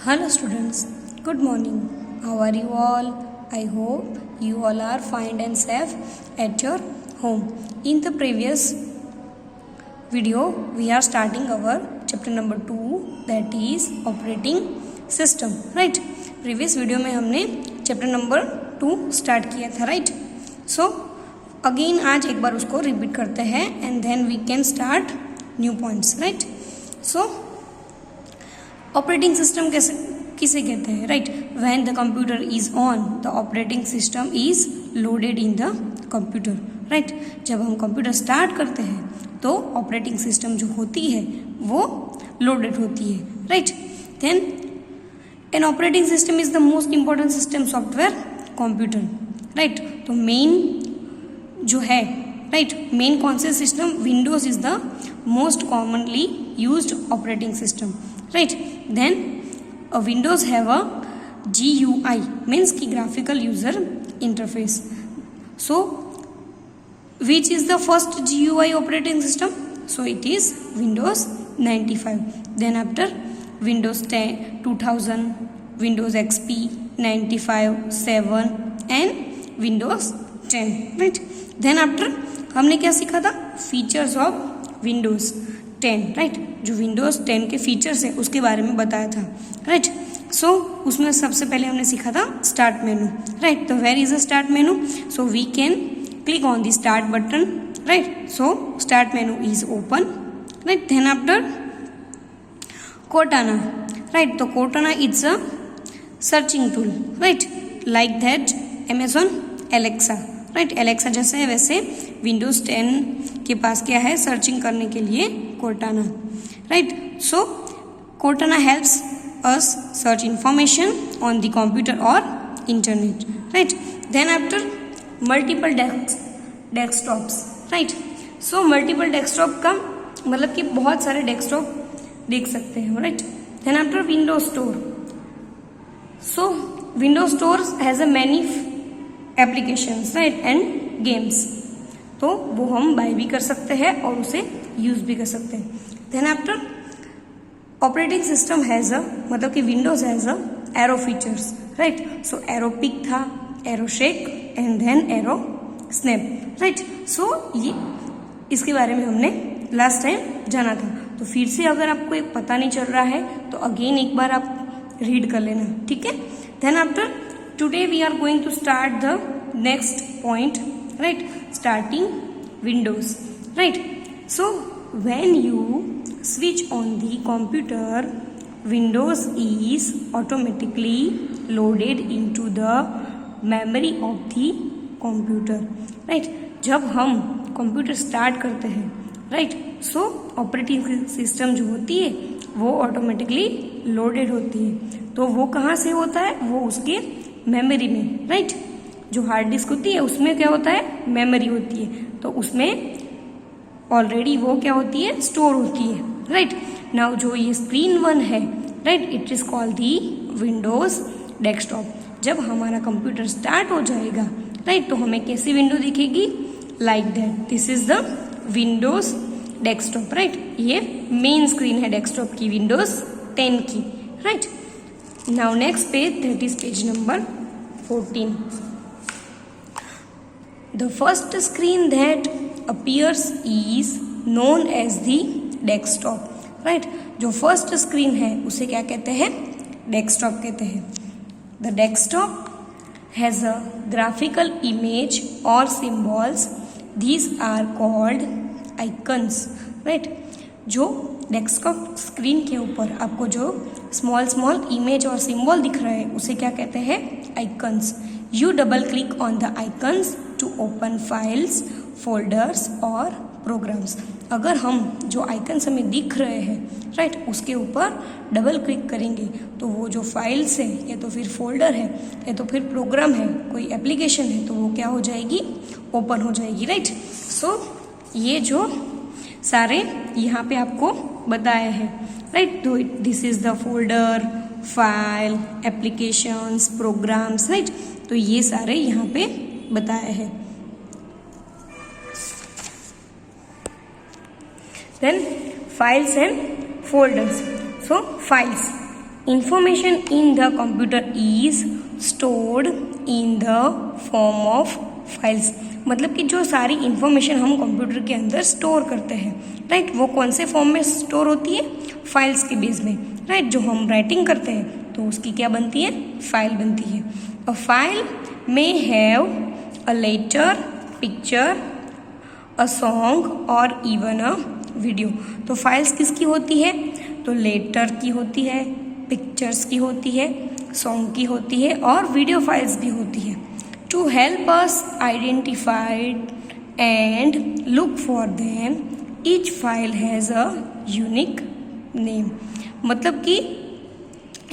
Hello students, good morning. How are you all? I hope you all are fine and safe at your home. In the previous video, we are starting our chapter number 2, that is operating system, right? Previous video में हमने chapter number 2 start किया था, right? So again आज एक बार उसको repeat करते हैं and then we can start new points, right? So operating system कैसे किसे कहते हैं, right? When the computer is on the operating system is loaded in the computer, right? जब हम कंप्यूटर स्टार्ट करते हैं तो ऑपरेटिंग सिस्टम जो होती है वो लोडेड होती है, right? Then an operating system is the most important system software computer, right? तो मेन जो है, राइट, मेन कौन से system? Windows is the most commonly used operating system, right? Then Windows have a GUI, means की graphical user interface. So which is the first GUI operating system? So it is Windows 95. Then after Windows 10, 2000, Windows XP 95, 7 and Windows 10, right? Then after हमने क्या सीखा था? Features of Windows 10, right? जो Windows 10 के features है उसके बारे में बताया था, राइट? सो उसमें सबसे पहले हमने सीखा था स्टार्ट मेनू, राइट? तो where is a start menu? So we can click on the start button, right? So start menu is open, right? Then after Cortana, right? तो Cortana is a searching tool, right? Like that Amazon Alexa, right? Alexa जैसे है वैसे Windows 10 के पास क्या है? Searching करने के लिए Cortana, right? So Cortana helps us search information on the computer और internet, right? Then after multiple desktops, right? So multiple desktop का मतलब कि बहुत सारे डेस्कटॉप देख सकते हैं, right? Then after Windows store. So Windows store has a many applications, right, and games. तो वो हम बाय भी कर सकते हैं और उसे यूज भी कर सकते हैं. Then after operating system has a, मतलब कि Windows has a aero features, right? So aero peek था, aero shake and then aero snap, right? So ये इसके बारे में हमने लास्ट टाइम जाना था. तो फिर से अगर आपको एक पता नहीं चल रहा है तो अगेन एक बार आप रीड कर लेना, ठीक है? Then after today we are going to start the next point, right? Starting Windows, right? So when you switch on the computer, Windows is automatically loaded into the memory of the computer, right? जब हम computer start करते हैं, right? सो operating system जो होती है वो automatically loaded होती है. तो वो कहाँ से होता है? वो उसके मेमोरी में, राइट? जो हार्ड डिस्क होती है उसमें क्या होता है? मेमोरी होती है. तो उसमें ऑलरेडी वो क्या होती है? स्टोर होती है, राइट? नाउ जो ये स्क्रीन 1 है, right, it is called the Windows desktop. जब हमारा कंप्यूटर स्टार्ट हो जाएगा, राइट, तो हमें कैसी विंडो दिखेगी? Like that. This is the Windows desktop, right? ये मेन स्क्रीन है डेस्कटॉप की, विंडोज 10 की, right? Now next page, that is page number 14. The first screen that appears is known as the desktop, right? जो first screen है उसे क्या कहते हैं? डेस्कटॉप कहते हैं. The desktop has a graphical image or symbols. These are called icons, right? जो desktop screen के ऊपर आपको जो स्मॉल इमेज और सिंबल दिख रहा है उसे क्या कहते हैं? Icons. You double click on the icons to open files, folders और programs. अगर हम जो आइकन्स हमें दिख रहे हैं, राइट, उसके ऊपर डबल क्लिक करेंगे तो वो जो फाइल्स है या तो फिर फोल्डर है या तो फिर प्रोग्राम है, कोई एप्लीकेशन है, तो वो क्या हो जाएगी? ओपन हो जाएगी, राइट? सो ये जो सारे यहाँ पे आपको बताए हैं, राइट? तो this is the folder, file, applications, programs, right? तो ये सारे यहाँ पे बताए हैं. Then files and folders. So files, information in the computer is stored in the form of files. मतलब कि जो सारी इंफॉर्मेशन हम कंप्यूटर के अंदर स्टोर करते हैं, राइट, वो कौन से फॉर्म में स्टोर होती है? फाइल्स के बेस में, राइट। जो हम राइटिंग करते हैं तो उसकी क्या बनती है? फाइल बनती है। A file may have a letter, picture, a song और इवन अ वीडियो। तो फाइल्स किसकी होती है? तो लेटर की होती है, पिक्चर्स की होती है, सॉन्ग की होती है और वीडियो फाइल्स भी होती है। To help us identify and look for them each file has a unique name. मतलब कि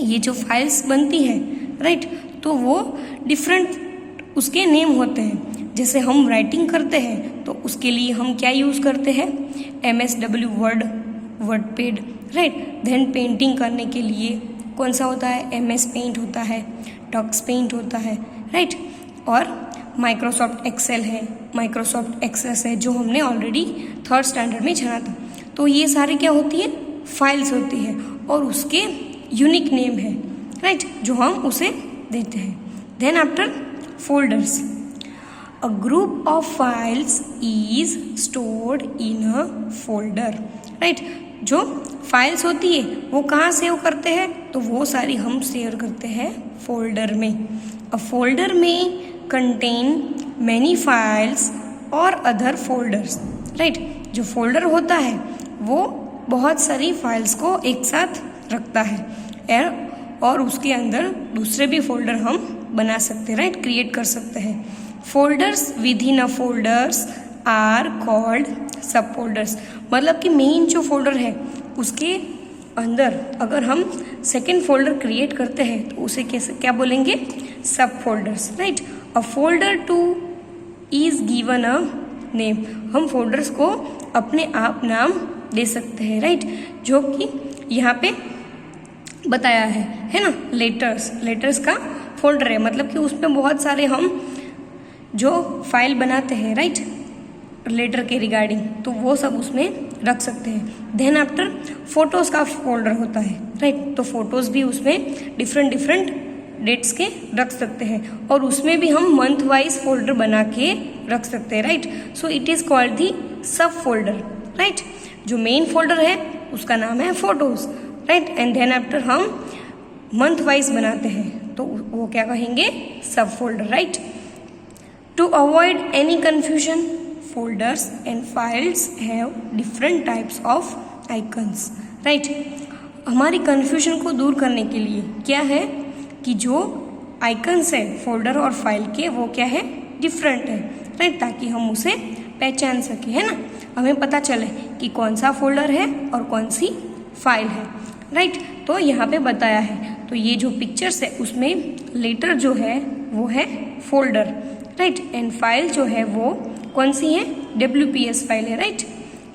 ये जो फाइल्स बनती है, राइट, तो वो डिफरेंट उसके नेम होते हैं। जैसे हम राइटिंग करते हैं तो उसके लिए हम क्या यूज़ करते हैं? MSW word, wordpad, right. Then painting करने के लिए कौन सा होता है? MS पेंट होता है, टक्स पेंट होता है, राइट। और माइक्रोसॉफ्ट एक्सेल है, माइक्रोसॉफ्ट एक्सेस है, जो हमने ऑलरेडी 3rd स्टैंडर्ड में जाना था। तो ये सारी क्या होती है? फाइल्स होती है और उसके यूनिक नेम है, राइट, जो हम उसे देते हैं। Then after folders, a group of files is stored in a folder, right. जो फाइल्स होती है वो कहाँ सेव करते हैं? तो वो सारी हम सेव करते हैं फोल्डर में। अ फोल्डर में कंटेन मैनी फाइल्स और अदर फोल्डर्स, राइट। जो फोल्डर होता है वो बहुत सारी फाइल्स को एक साथ रखता है और उसके अंदर दूसरे भी फोल्डर हम बना सकते हैं, राइट, क्रिएट कर सकते हैं। Folders within a folders are called sub folders. मतलब कि मेन जो फोल्डर है उसके अंदर अगर हम सेकेंड फोल्डर क्रिएट करते हैं तो उसे कैसे क्या बोलेंगे? सब folders, right. A folder two is given a name. हम फोल्डर्स को अपने आप नाम दे सकते हैं, राइट, जो कि यहाँ पे बताया है ना। लेटर्स का फोल्डर है, मतलब कि उसमें बहुत सारे हम जो फाइल बनाते हैं, राइट, लेटर के रिगार्डिंग, तो वो सब उसमें रख सकते हैं। देन आफ्टर फोटोज़ का फोल्डर होता है, राइट, तो फोटोज़ भी उसमें डिफरेंट डेट्स के रख सकते हैं और उसमें भी हम मंथ वाइज फोल्डर बना के रख सकते हैं, right. So it is called the sub folder, right. जो मेन फोल्डर है उसका नाम है photos, right, and then after हम मंथ वाइज बनाते हैं तो वो क्या कहेंगे? Sub folder, right. To avoid any confusion, folders and files have different types of icons, right. हमारी कन्फ्यूजन को दूर करने के लिए क्या है कि जो आइकन्स है फोल्डर और फाइल के वो क्या है? डिफरेंट है, राइट, ताकि हम उसे पहचान सके, है ना। हमें पता चले कि कौन सा फोल्डर है और कौन सी फाइल है, राइट। तो यहाँ पे बताया है। तो ये जो पिक्चर्स है उसमें लेटर जो है वो है फोल्डर, राइट, एंड फाइल जो है वो कौन सी है? WPS फाइल है, राइट,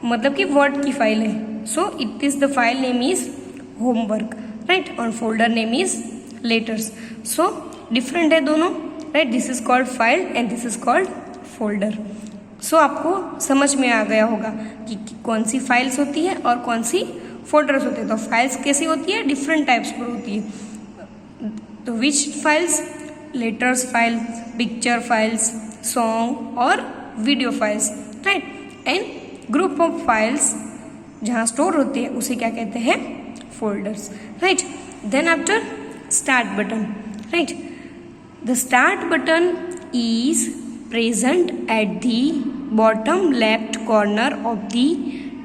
मतलब कि वर्ड की फाइल है। So it is the file name is homework, right, और folder name is letters. So different है दोनों, right. This is called file and this is called folder. So आपको समझ में आ गया होगा कि कौन सी फाइल्स होती है और कौन सी फोल्डर्स होते हैं। तो फाइल्स कैसी होती है? डिफरेंट टाइप्स पर होती है। तो which files? Letters files, picture files, song और video files, right. And group of files जहाँ स्टोर होती है उसे क्या कहते हैं? Folders, right. Then after start button, right. The start button is present at the bottom left corner of the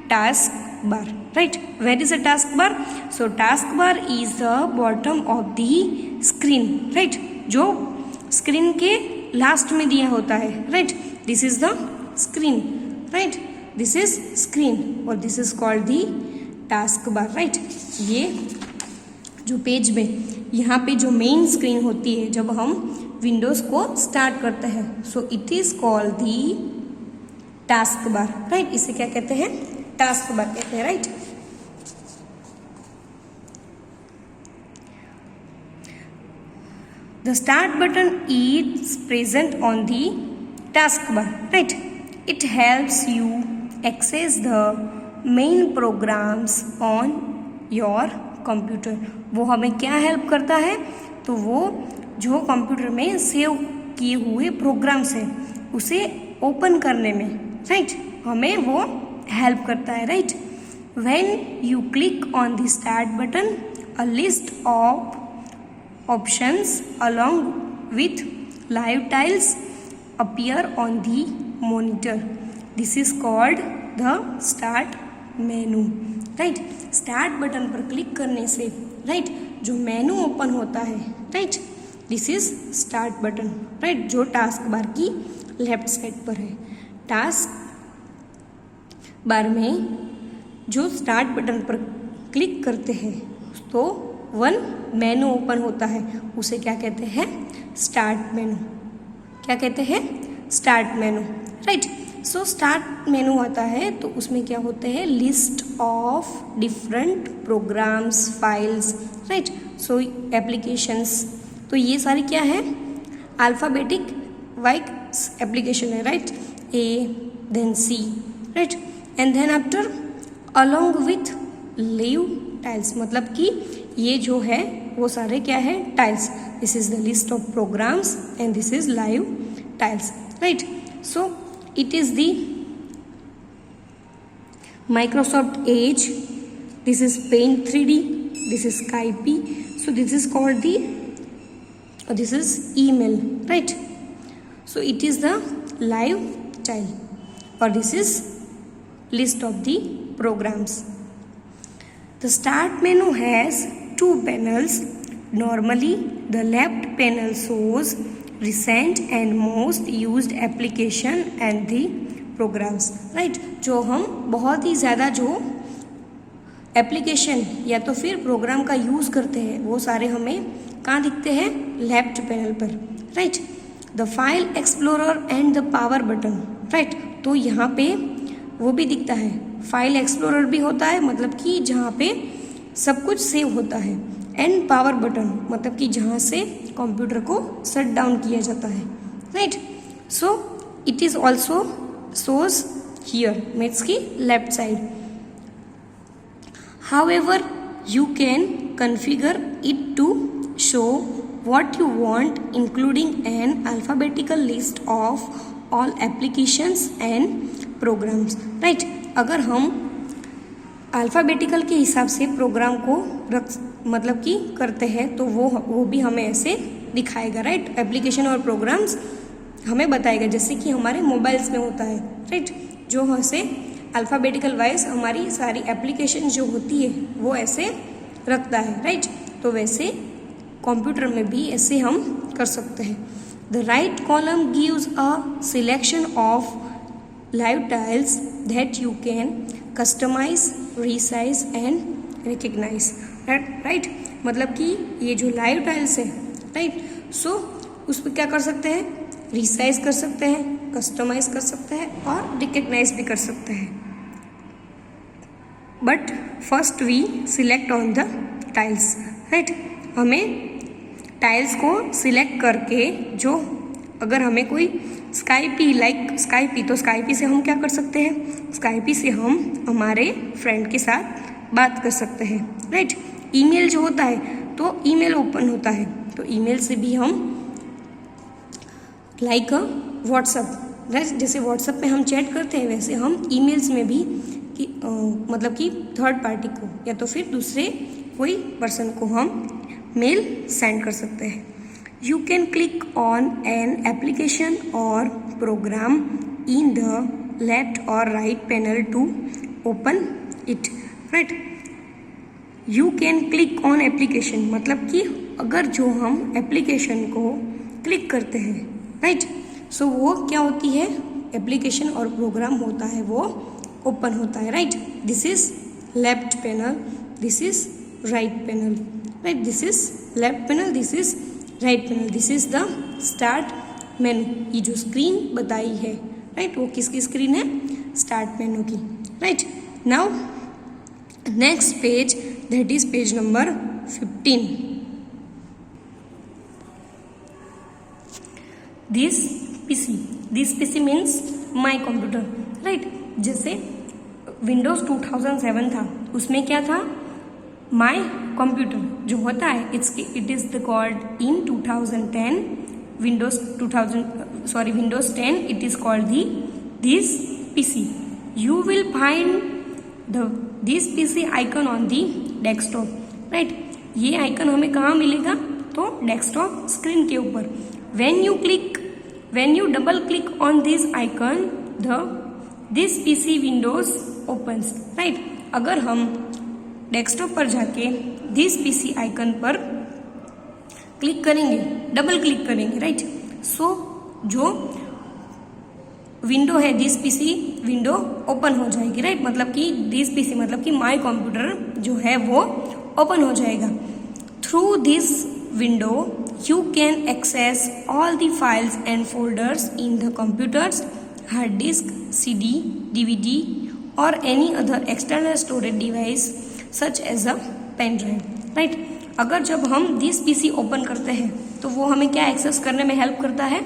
taskbar, right. Where is the taskbar? So taskbar is the bottom of the screen, right, जो screen के last में दिया होता है, right. This is the screen, right, this is screen और this is called the task bar, right. ये जो page में यहाँ पे जो मेन स्क्रीन होती है जब हम विंडोज को स्टार्ट करते हैं, so it is called the task bar, right. इसे क्या कहते हैं? टास्क बार कहते हैं, right. The start button is present on the task bar, right. It helps you access the main programs on your computer. वो हमें क्या help करता है, तो वो जो कंप्यूटर में सेव किए हुए प्रोग्राम्स है उसे ओपन करने में, राइट, हमें वो हेल्प करता है, right. When you click on the start button, a list of options along with live tiles appear on the monitor. This is called the start menu, right. Start button पर click करने से, right, जो मेनू open होता है, right, this is start button, right, जो task bar की left side पर है। टास्क बार में जो स्टार्ट बटन पर क्लिक करते हैं तो वन मेनू ओपन होता है, उसे क्या कहते हैं, स्टार्ट मेनू। क्या कहते हैं, start menu, right. So start menu आता है तो उसमें क्या होते हैं, list of different programs, files, right, so applications. तो ये सारी क्या है, अल्फ़ाबेटिक वाइज एप्लीकेशन है, right, A then C, right, and then after along with live tiles, मतलब कि ये जो है वो सारे क्या है, tiles. This is the list of programs and this is live tiles, right. So it is the Microsoft Edge, this is Paint 3D, this is Skype, so this is called the this is email, right. So it is the live tile, or this is list of the programs. The start menu has two panels. Normally the left panel shows recent and most used application and the programs, right। जो हम बहुत ही ज़्यादा जो application या तो फिर programme का use करते हैं वो सारे हमें कहाँ दिखते हैं, लेफ्ट पैनल पर, right. The file explorer and the power button, right, तो यहाँ पे वो भी दिखता है, फाइल एक्सप्लोरर भी होता है, मतलब कि जहाँ पे सब कुछ सेव होता है, एंड पावर बटन मतलब कि जहाँ से कंप्यूटर को शट डाउन किया जाता है, right. So it is also shows here, means की left side. However you can configure it to show what you want, including an alphabetical list of all applications and programs, right। अगर हम alphabetical के हिसाब से programme को मतलब कि करते हैं तो वो भी हमें ऐसे दिखाएगा, राइट। एप्लीकेशन और प्रोग्राम्स हमें बताएगा, जैसे कि हमारे मोबाइल्स में होता है, राइट, जो ऐसे अल्फ़ाबेटिकल वाइज हमारी सारी एप्लीकेशन जो होती है वो ऐसे रखता है, राइट। तो वैसे कंप्यूटर में भी ऐसे हम कर सकते हैं। The right column gives a selection of live tiles that you can customize, resize and recognize, right. मतलब कि ये जो लाइव टाइल्स है, राइट, सो उस पर क्या कर सकते हैं, रीसाइज कर सकते हैं, कस्टमाइज कर सकते हैं और रिकग्नाइज भी कर सकते हैं। But first we select on the tiles, right. हमें टाइल्स को सिलेक्ट करके, जो अगर हमें कोई स्काइपी लाइक स्काइपी, तो स्काइपी से हम क्या कर सकते हैं, स्काइपी से हम हमारे फ्रेंड के साथ बात कर सकते हैं, राइट। ईमेल जो होता है तो ईमेल ओपन होता है, तो ईमेल से भी हम लाइक व्हाट्सअप, राइट, जैसे व्हाट्सअप में हम चैट करते हैं वैसे हम ईमेल्स में भी मतलब कि थर्ड पार्टी को या तो फिर दूसरे कोई पर्सन को हम मेल सेंड कर सकते हैं। You can click on an application और प्रोग्राम इन द लेफ्ट और right panel to open it, right. You can click on application मतलब कि अगर जो हम एप्लीकेशन को क्लिक करते हैं, राइट, सो वो क्या होती है, एप्लीकेशन और प्रोग्राम होता है वो ओपन होता है, right. This is left panel, this is right panel, right, this is left panel, this is right panel, this is the start menu। ये जो स्क्रीन बताई है, राइट, वो किसकी स्क्रीन है, स्टार्ट मेनू की, right. Now next page, that is page number 15। This PC means my computer, right. जैसे Windows 2007 था, उसमें क्या था, माई कंप्यूटर जो होता है it is the called in 2010 Windows 10 it is called this PC. You will find this PC icon on the desktop. Right, ये icon हमें कहाँ मिलेगा? तो डेस्कटॉप स्क्रीन के ऊपर. when you double click on this icon this PC windows opens. Right, अगर हम desktop पर जाके दिस पीसी आइकन पर क्लिक करेंगे, डबल क्लिक करेंगे, राइट, सो जो विंडो है दिस पीसी विंडो ओपन हो जाएगी. राइट, मतलब कि दिस पीसी मतलब कि माई कंप्यूटर जो है वो ओपन हो जाएगा. Through this window you can access all the files and folders in the computer's hard disk, CD, DVD or any other external storage device such as a pen drive. Right? अगर जब हम this PC open करते हैं तो वो हमें क्या access करने में हेल्प करता है?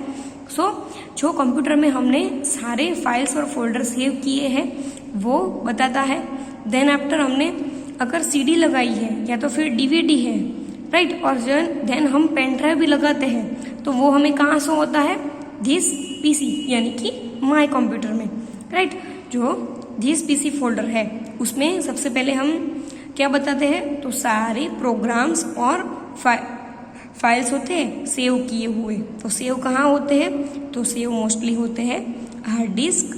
जो कंप्यूटर में हमने सारे फाइल्स और फोल्डर सेव किए हैं वो बताता है. देन आफ्टर हमने अगर सीडी लगाई है या तो फिर डीवीडी है, राइट, और देन हम पेन ड्राइव भी लगाते हैं तो वो हमें कहाँ शो होता है? दिस पीसी यानी कि माई कंप्यूटर में. राइट, जो दिस पीसी फोल्डर है उसमें सबसे पहले हम क्या बताते हैं? तो सारे प्रोग्राम्स और फाइल्स होते हैं सेव किए हुए. तो सेव कहाँ होते हैं? तो सेव मोस्टली होते हैं hard disk,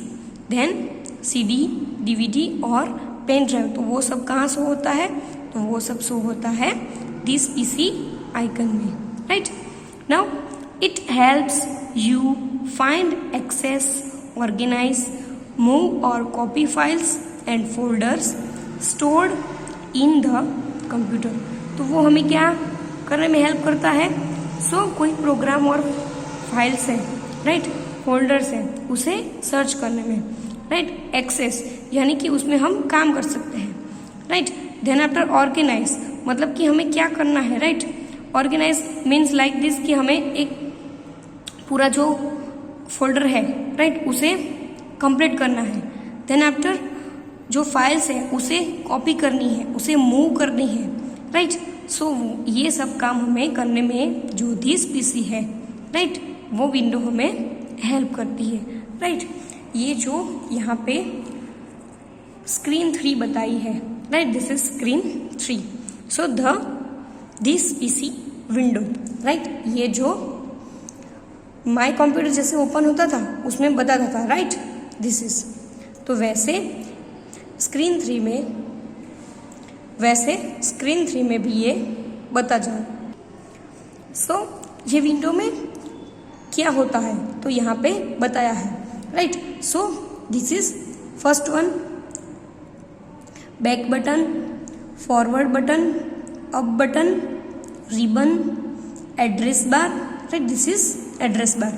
then CD, DVD और पेन ड्राइव. तो वो सब कहाँ शो होता है? तो वो सब शो होता है दिस पीसी आइकन में. Right, now it helps you find, access, organise, move और copy files and folders stored in the computer. तो वो हमें क्या करने में हेल्प करता है? कोई प्रोग्राम और फाइल्स है, राइट, फोल्डर्स है, उसे सर्च करने में. राइट, एक्सेस यानी कि उसमें हम काम कर सकते हैं. राइट, देन आफ्टर ऑर्गेनाइज मतलब कि हमें क्या करना है? Right, organize means like this कि हमें एक पूरा जो फोल्डर है, राइट, उसे कंप्लीट करना है. देन आफ्टर जो फाइल्स है उसे कॉपी करनी है, उसे मूव करनी है. राइट, सो ये सब काम हमें करने में जो दिस पीसी है, राइट, वो विंडो हमें हेल्प करती है. राइट, ये जो यहाँ पे स्क्रीन 3 बताई है, right, this is screen 3. So this PC window, right, ये जो माई कंप्यूटर जैसे ओपन होता था उसमें बताता था, राइट, दिस इज. तो वैसे स्क्रीन 3 में भी ये बता जाए. ये विंडो में क्या होता है तो यहाँ पे बताया है. Right, so this is first one, back button, forward button, up button, ribbon, address bar. Right, this is address bar.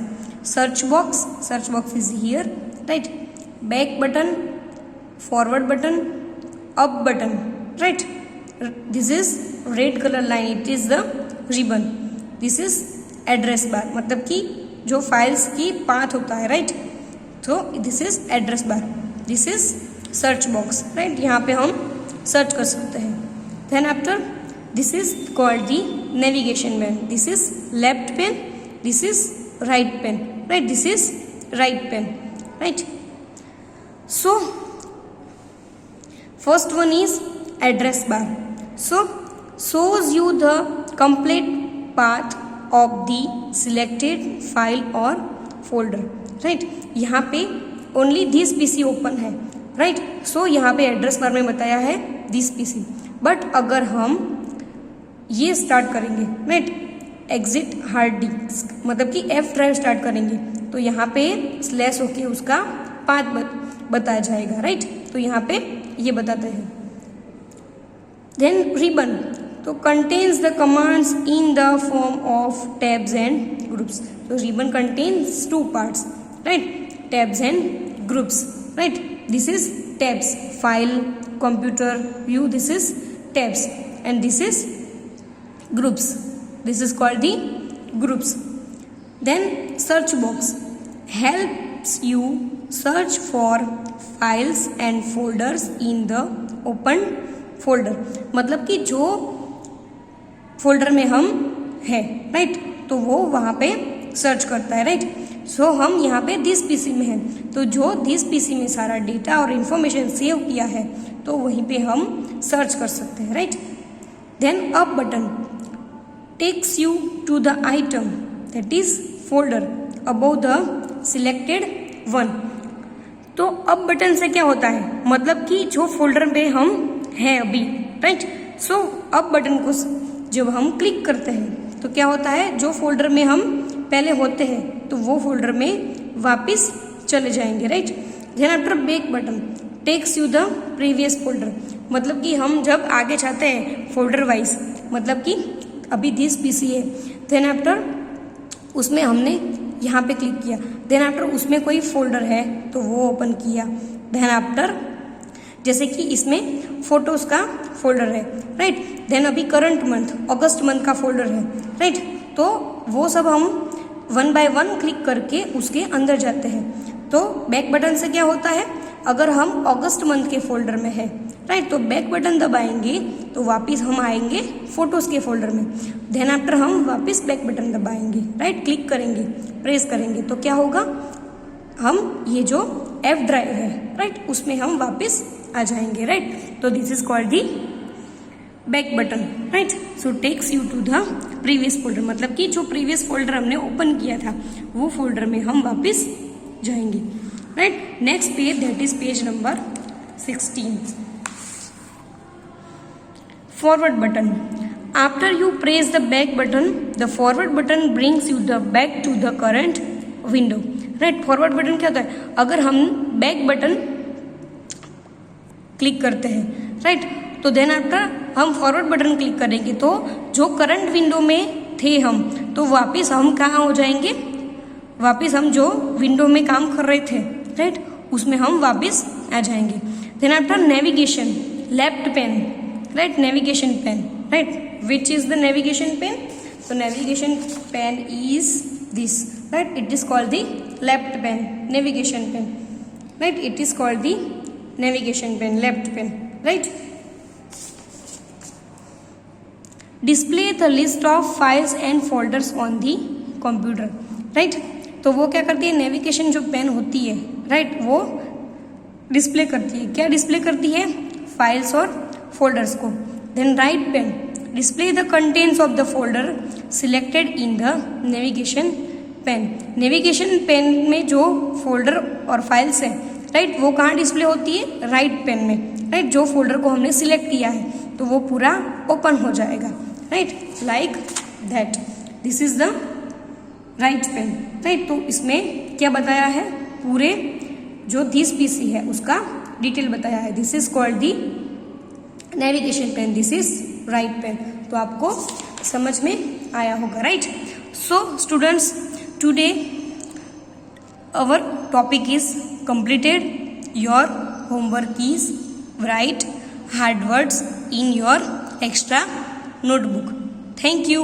Search box is here. Right, back button, forward button, up button. Right, this is red colour line, it is the ribbon. This is address बार मतलब कि जो files की path होता है. Right, तो this is address bar. This is search box. Right, यहाँ पे हम सर्च कर सकते हैं. Then after this is called the navigation pane. This is left pane, this is right pane. Right, this is right pane. Right, so first one is address bar. shows you the complete path of the selected file or folder. Right, यहाँ पे only this PC open है. Right, सो यहाँ पे address bar में बताया है this PC. But अगर हम ये स्टार्ट करेंगे, राइट, एग्जिट हार्ड डिस्क मतलब कि F ड्राइव स्टार्ट करेंगे तो यहाँ पे स्लैश होके उसका पाथ बताया जाएगा. राइट, तो यहाँ पे ये बताते हैं. देन रिबन तो contains the commands in the form of tabs and groups. So ribbon contains 2 parts, right? Tabs and groups, right? This is tabs, file, computer, view. This is tabs, and this is groups. This is called the groups. Then search box helps you search for files and folders in the open folder, मतलब कि जो folder में हम हैं, right, तो वो वहाँ पे सर्च करता है, राइट। सो हम यहाँ पे दिस पीसी में हैं, तो जो दिस पीसी में सारा डेटा और इन्फॉर्मेशन सेव किया है तो वहीं पे हम सर्च कर सकते हैं, right. Then up button takes you to the item that is folder above the selected one. तो अप बटन से क्या होता है, मतलब कि जो फोल्डर में हम हैं अभी, राइट। सो अप बटन को जब हम क्लिक करते हैं तो क्या होता है, जो फोल्डर में हम पहले होते हैं तो वो फोल्डर में वापस चले जाएंगे, right. Then after back button takes you the previous folder, मतलब कि हम जब आगे जाते हैं फोल्डर वाइज, मतलब कि अभी दिस पीसी है, देन आफ्टर उसमें हमने यहाँ पे क्लिक किया, देन आफ्टर उसमें कोई फोल्डर है तो वो ओपन किया, देन आफ्टर जैसे कि इसमें फोटोज का फोल्डर है, राइट। देन अभी करंट मंथ अगस्त मंथ का फोल्डर है, राइट। तो वो सब हम वन बाय वन क्लिक करके उसके अंदर जाते हैं। तो बैक बटन से क्या होता है, अगर हम अगस्त मंथ के फोल्डर में है, राइट, तो बैक बटन दबाएंगे तो वापस हम आएंगे फोटोज के फोल्डर में, देन आफ्टर हम वापस बैक बटन दबाएंगे, राइट, क्लिक करेंगे, प्रेस करेंगे तो क्या होगा, हम ये जो एफ ड्राइव है, राइट, उसमें हम वापस आ जाएंगे, राइट। तो this is called the back button, right. So takes you to the previous folder, मतलब कि जो प्रीवियस फोल्डर हमने ओपन किया था वो फोल्डर में हम वापस जाएंगे, right. Next page that is page number 16, forward button. After you press the back button the forward button brings you the back to the current window, right. Forward button क्या होता है, अगर हम बैक बटन क्लिक करते हैं, right, तो then after हम forward button click करेंगे तो जो करंट विंडो में थे हम, तो वापस हम कहाँ हो जाएंगे, वापस हम जो विंडो में काम कर रहे थे, राइट, उसमें हम वापस आ जाएंगे। Then after navigation left pane, right, navigation pane, right, which is the navigation pane, so navigation pen is this, right, it is called the left pen, navigation pen, right, it is called the navigation pen, left pen, right. Display the list of files and folders on the computer, right, तो वो क्या करती है, navigation जो pen होती है, right, वो display करती है, क्या डिस्प्ले करती है, फाइल्स और फोल्डर्स को। Then right pane display the contents of the folder selected in the navigation pane. Navigation pane में जो फोल्डर और फाइल्स हैं, राइट, वो कहाँ डिस्प्ले होती है, राइट पेन में, राइट। जो फोल्डर को हमने सिलेक्ट किया है तो वो पूरा ओपन हो जाएगा, right, like that, this is the right pane, right. तो इसमें क्या बताया है, पूरे जो दिस पीसी है उसका डिटेल बताया है। This is called the navigation pane, this is right pane. तो आपको समझ में आया होगा, right. So students, today our topic is completed. Your homework is write hard words in your extra notebook. Thank you.